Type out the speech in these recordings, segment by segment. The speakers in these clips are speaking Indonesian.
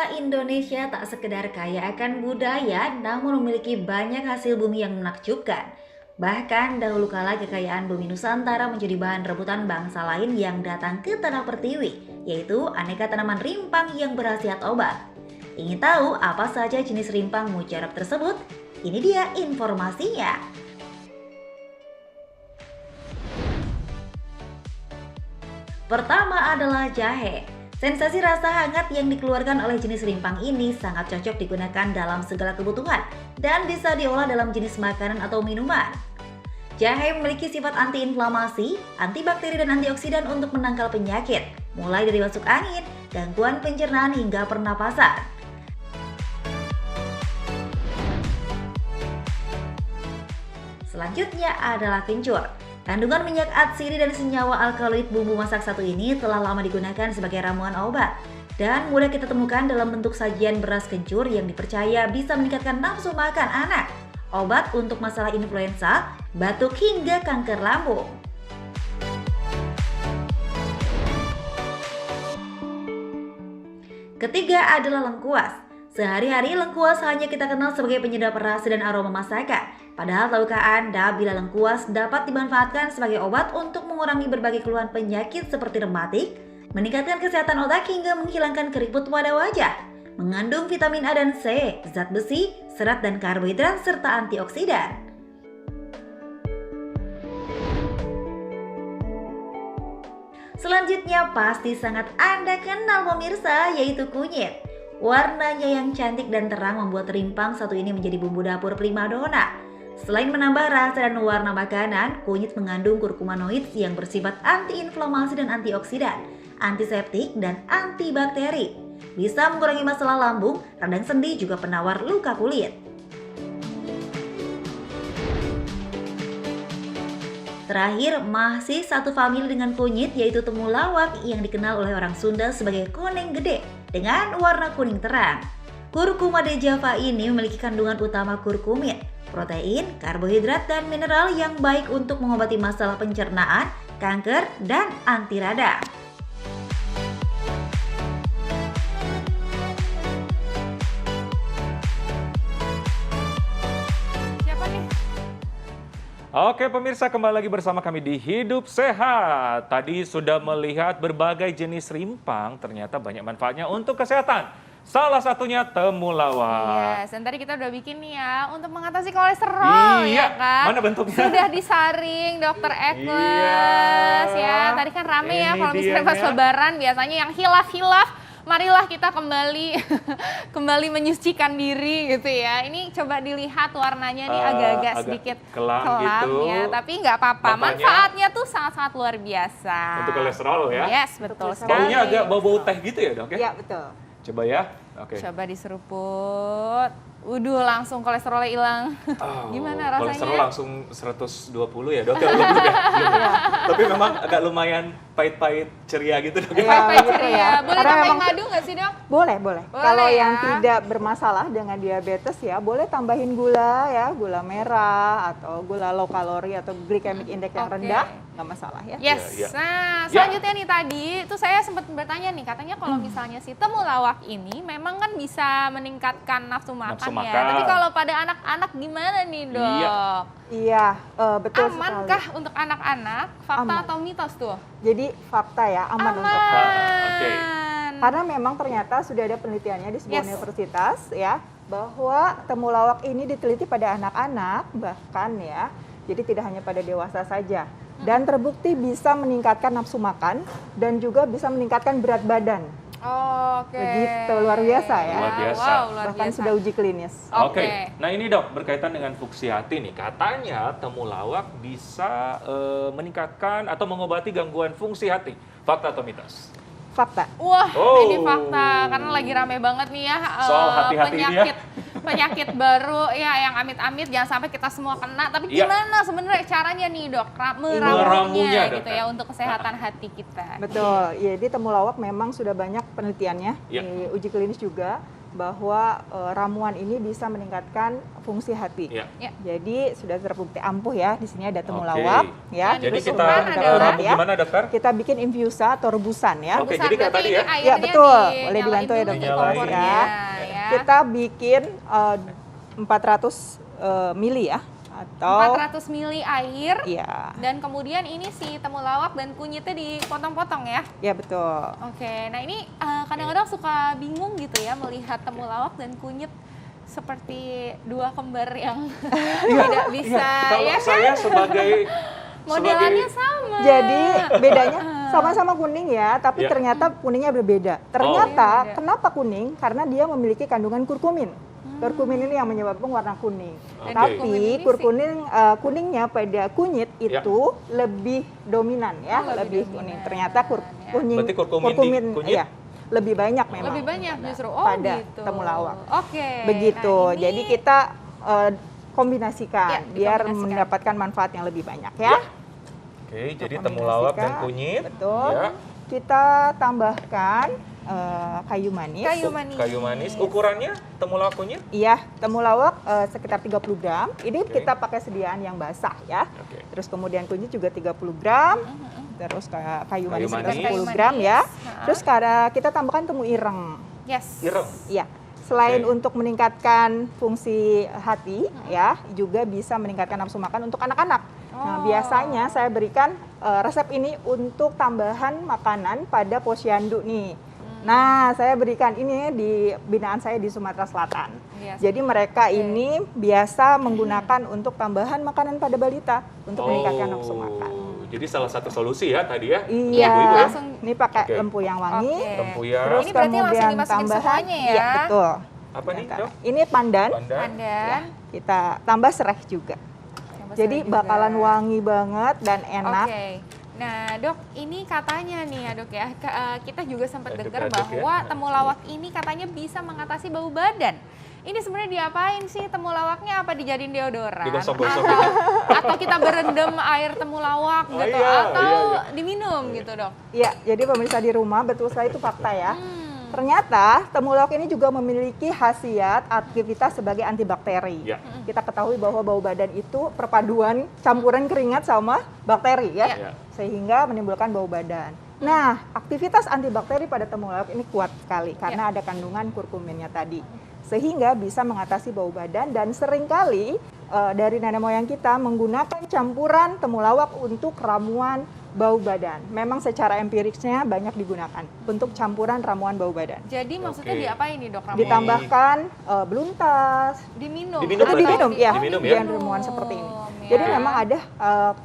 Ternyata Indonesia tak sekedar kaya akan budaya, namun memiliki banyak hasil bumi yang menakjubkan. Bahkan dahulu kala kekayaan bumi Nusantara menjadi bahan rebutan bangsa lain yang datang ke tanah pertiwi, yaitu aneka tanaman rimpang yang berkhasiat obat. Ingin tahu apa saja jenis rimpang mujarab tersebut? Ini dia informasinya. Pertama adalah jahe. Sensasi rasa hangat yang dikeluarkan oleh jenis rimpang ini sangat cocok digunakan dalam segala kebutuhan dan bisa diolah dalam jenis makanan atau minuman. Jahe memiliki sifat antiinflamasi, antibakteri dan antioksidan untuk menangkal penyakit, mulai dari masuk angin, gangguan pencernaan hingga pernapasan. Selanjutnya adalah kencur. Kandungan minyak atsiri dan senyawa alkaloid bumbu masak satu ini telah lama digunakan sebagai ramuan obat dan mudah kita temukan dalam bentuk sajian beras kencur yang dipercaya bisa meningkatkan nafsu makan anak, obat untuk masalah influenza, batuk hingga kanker lambung. Ketiga adalah lengkuas. Sehari-hari lengkuas hanya kita kenal sebagai penyedap rasa dan aroma masakan. Padahal tahukah Anda bila lengkuas dapat dimanfaatkan sebagai obat untuk mengurangi berbagai keluhan penyakit seperti rematik, meningkatkan kesehatan otak hingga menghilangkan keriput pada wajah. Mengandung vitamin A dan C, zat besi, serat dan karbohidrat serta antioksidan. Selanjutnya pasti sangat Anda kenal pemirsa, yaitu kunyit. Warnanya yang cantik dan terang membuat rimpang satu ini menjadi bumbu dapur primadona. Selain menambah rasa dan warna makanan, kunyit mengandung kurkuminoid yang bersifat antiinflamasi dan antioksidan, antiseptik dan antibakteri. Bisa mengurangi masalah lambung, radang sendi, juga penawar luka kulit. Terakhir, masih satu famili dengan kunyit yaitu temulawak yang dikenal oleh orang Sunda sebagai kuning gede dengan warna kuning terang. Kurkuma de Java ini memiliki kandungan utama kurkumin, protein, karbohidrat, dan mineral yang baik untuk mengobati masalah pencernaan, kanker, dan anti radang. Oke pemirsa, kembali lagi bersama kami di Hidup Sehat. Tadi sudah melihat berbagai jenis rimpang, ternyata banyak manfaatnya untuk kesehatan. Salah satunya temulawak. Yes, dan tadi kita udah bikin nih ya untuk mengatasi kolesterol, Iya, ya kan? mana bentuknya? Sudah disaring Dokter Ekles ya. Tadi kan rame ya kalau misalnya pas lebaran biasanya yang hilaf-hilaf. Marilah kita kembali menyucikan diri gitu ya. Ini coba dilihat warnanya nih agak-agak sedikit kelam gitu. Ya, tapi nggak apa-apa. Manfaatnya tuh sangat-sangat luar biasa. Untuk kolesterol ya? Yes, betul sekali. Baunya agak bau-bau teh gitu ya dok ya? Iya betul. Coba ya. Oke. Coba diseruput. Waduh, langsung kolesterolnya hilang. Oh, gimana rasanya? Kolesterol langsung 120 ya dok? Belum ya? Tapi memang agak lumayan pahit-pahit ceria gitu dok. Pahit-pahit gitu ceria. ya. Boleh Karena tambahin memang madu nggak sih dok? Boleh. Boleh Kalau yang ya. tidak bermasalah dengan diabetes ya, boleh tambahin gula ya, gula merah atau gula low kalori atau glycemic index yang rendah, nggak masalah ya. Yes. Ya. Nah, selanjutnya nih tadi itu saya sempat bertanya nih, katanya kalau misalnya si temulawak ini memang kan bisa meningkatkan nafsu makan ya. Tapi kalau pada anak-anak gimana nih dok? Iya, betul sekali. Amankah untuk anak-anak? Fakta Aman. atau mitos tuh? Jadi fakta ya, aman untuk Oke. karena memang ternyata sudah ada penelitiannya di sebuah Yes. universitas ya, bahwa temulawak ini diteliti pada anak-anak bahkan ya, jadi tidak hanya pada dewasa saja. Dan terbukti bisa meningkatkan nafsu makan dan juga bisa meningkatkan berat badan. Oke. Begitu, luar biasa ya. Luar biasa. Wow, luar Bahkan biasa. sudah uji klinis. Oke. Nah ini dok, berkaitan dengan fungsi hati nih. Katanya temulawak bisa meningkatkan atau mengobati gangguan fungsi hati. Fakta atau mitos? Fakta. Wah, Oh. ini fakta karena lagi rame banget nih ya Soal hati-hati ini ya. penyakit baru ya yang amit-amit jangan sampai kita semua kena. Tapi Iya. gimana sebenarnya caranya nih dok Meramunya, meramunya Dok, gitu ya untuk kesehatan hati kita. Betul. Jadi temulawak memang sudah banyak penelitiannya Iya. di uji klinis juga bahwa ramuan ini bisa meningkatkan fungsi hati. Ya. Ya. Jadi sudah terbukti ampuh ya. Di sini ada temulawak ya. Yang Jadi Terus kita kemudian adalah- ramu gimana dokter? Kita bikin infusa atau rebusan ya. Oke, Rebusan, jadi kayak berarti tadi ini ya? airnya Ya, betul. Boleh dinyalain dibantu ya, dulu dokter. nih Dinyalain. kompornya, ya. Kita bikin 400 mili ya atau 400 mili air. ya. Dan kemudian ini si temulawak dan kunyitnya dipotong-potong ya. Ya betul. Oke, nah ini kadang-kadang suka bingung gitu ya melihat temulawak dan kunyit seperti dua kembar yang tidak bisa Kalau ya kan? saya sebagai Modelannya sama. Jadi bedanya sama-sama kuning ya, tapi Ya. ternyata kuningnya berbeda. Ternyata Beda. kenapa kuning? Karena dia memiliki kandungan kurkumin. Kurkumin ini yang menyebabkan warna kuning. Oke. Kurkumin Tapi ini kuningnya pada kunyit Ya. itu lebih dominan ya, Oh, lebih lebih kuning. dominan, Ternyata ya. kuning Berarti kurkumin di kunyit? ya, lebih banyak memang. lebih banyak justru. Oh pada gitu. temulawak. Oke. Begitu. nah ini- Jadi kita kombinasikan Ya, biar dikombinasikan. mendapatkan manfaat yang lebih banyak ya. Oke, jadi Kita temulawak dan kombinasikan. kunyit. Betul. Ya. Kita tambahkan kayu manis. Kayu manis. Kayu manis. Ukurannya temulawak kunyit? Iya, temulawak sekitar 30 gram. Ini Oke. kita pakai sediaan yang basah ya. Oke. Terus kemudian kunyit juga 30 gram. Terus kayu manis sekitar manis. 10 Kayu gram ya. manis. Terus kita tambahkan temu ireng. Yes. Ireng. Iya. Selain Oke. untuk meningkatkan fungsi hati ya, juga bisa meningkatkan nafsu makan untuk anak-anak. Nah, Oh. biasanya saya berikan resep ini untuk tambahan makanan pada posyandu nih. Nah, saya berikan ini di binaan saya di Sumatera Selatan. Yes. Jadi mereka ini biasa menggunakan untuk tambahan makanan pada balita untuk meningkatkan nafsu makan. Jadi salah satu solusi ya tadi ya. Iya, Ibu-ibu ya? langsung. ini pakai Oke. lempu yang wangi. Oke. Tempuyan. Terus Ini berarti langsung kemudian dimasukin tambahan, semuanya ya? iya betul. Apa nih, Dok? Ini pandan, Pandan. Pandan. kita tambah serai juga. Tambah Jadi serai juga. bakalan wangi banget dan enak. Oke. Nah, Dok, ini katanya nih ya, Dok ya. Kita juga sempat dengar Aduk-aduk ya. bahwa temulawak ini katanya bisa mengatasi bau badan. Ini sebenarnya diapain sih temulawaknya? Apa dijadiin deodoran? Digosok-gosokin. Atau kita berendam air temulawak Oh, gitu? iya, Atau iya. diminum gitu, Dok? Iya, jadi pemirsa di rumah betul sekali itu fakta ya. Hmm. Ternyata temulawak ini juga memiliki khasiat aktivitas sebagai antibakteri. Ya. Kita ketahui bahwa bau badan itu perpaduan campuran keringat sama bakteri ya, Ya. sehingga menimbulkan bau badan. Nah, aktivitas antibakteri pada temulawak ini kuat sekali karena ada kandungan kurkuminnya tadi, sehingga bisa mengatasi bau badan dan seringkali dari nenek moyang kita menggunakan campuran temulawak untuk ramuan bau badan. Memang secara empiriknya banyak digunakan untuk campuran ramuan bau badan. Jadi maksudnya Oke. diapain nih, Dok? Ramuan? Ditambahkan beluntas, Diminum. Diminum atau berarti? diminum ya, Diminum ya? dengan ramuan seperti ini. ya. Jadi memang ada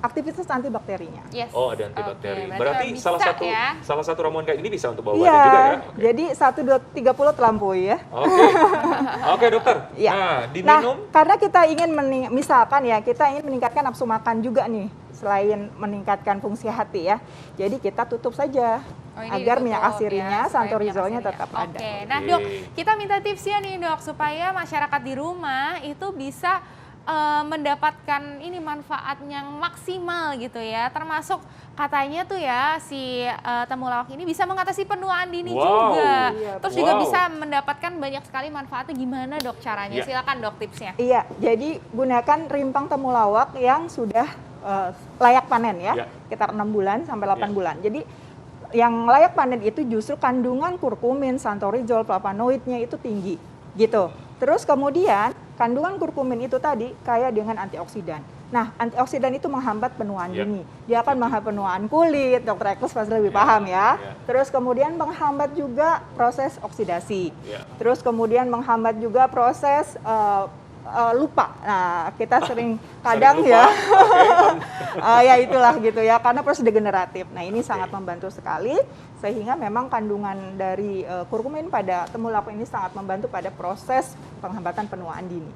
aktivitas antibakterinya. Yes. Oh, ada antibakteri. Oke, Berarti bisa salah satu ramuan kayak ini bisa untuk bau Iya, badan juga ya? Oke. jadi 1, 2, 30 terlampaui ya. Oke. Oke, dokter. Iya. Nah, diminum. Nah, karena kita ingin misalkan ya, kita ingin meningkatkan nafsu makan juga nih, selain meningkatkan fungsi hati ya. Jadi kita tutup saja Oh, ini agar ditutup minyak asirinya, ya, supaya santorizolnya minyak tetap asirinya. ada. Oke, nah Oke. Dok, kita minta tipsnya nih Dok, supaya masyarakat di rumah itu bisa mendapatkan ini manfaat yang maksimal gitu ya. Termasuk katanya tuh ya si temulawak ini bisa mengatasi penuaan dini Wow. juga. Iya, Terus juga wow. bisa mendapatkan banyak sekali manfaatnya. Gimana Dok caranya? Iya. Silakan Dok tipsnya. Iya, jadi gunakan rimpang temulawak yang sudah layak panen ya, Ya. sekitar 6 bulan sampai 8 Ya. bulan. Jadi yang layak panen itu justru kandungan kurkumin, santorizol, flavonoidnya itu tinggi gitu. Terus kemudian kandungan kurkumin itu tadi kaya dengan antioksidan. Nah, antioksidan itu menghambat penuaan Ya. dini. Dia akan menghambat penuaan kulit, Dokter Eklus pasti lebih Ya, paham ya. ya. Terus kemudian menghambat juga proses oksidasi. Ya. Terus kemudian menghambat juga proses lupa. Nah, kita sering kadang lupa. ya, Oke. ya itulah gitu ya, karena proses degeneratif. Nah, ini sangat membantu sekali, sehingga memang kandungan dari kurkumin pada temulawak ini sangat membantu pada proses penghambatan penuaan dini.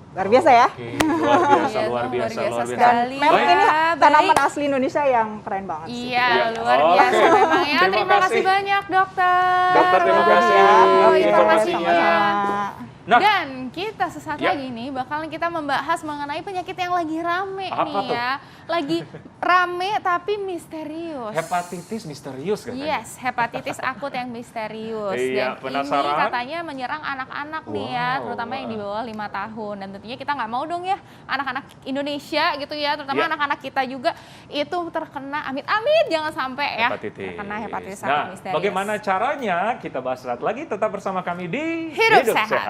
Luar biasa ya. Oke, luar biasa, Iya, luar biasa, luar biasa. sekali. Memang Ya, ini baik. tanaman asli Indonesia yang keren banget sih. Iya, Iya. luar Oke. biasa memang ya. Terima Terima kasih kasih. banyak Dokter. Dokter, terima kasih Oh, informasinya. informasinya. Sama-sama. Nah, Dan kita sesaat ya. lagi nih bakalan kita membahas mengenai penyakit yang lagi rame Apa nih tuh? ya. Lagi rame tapi misterius. hepatitis misterius katanya. Yes, hepatitis akut yang misterius. Iya, Dan penasaran? ini katanya menyerang anak-anak nih ya, Wow. terutama yang di bawah 5 tahun. Dan tentunya kita nggak mau dong ya anak-anak Indonesia gitu ya, terutama Iya. anak-anak kita juga itu terkena, amit-amit jangan sampai ya Hepatitis. terkena hepatitis akut Nah, misterius. bagaimana caranya? Kita bahas saat lagi. Tetap bersama kami di Hidup Sehat.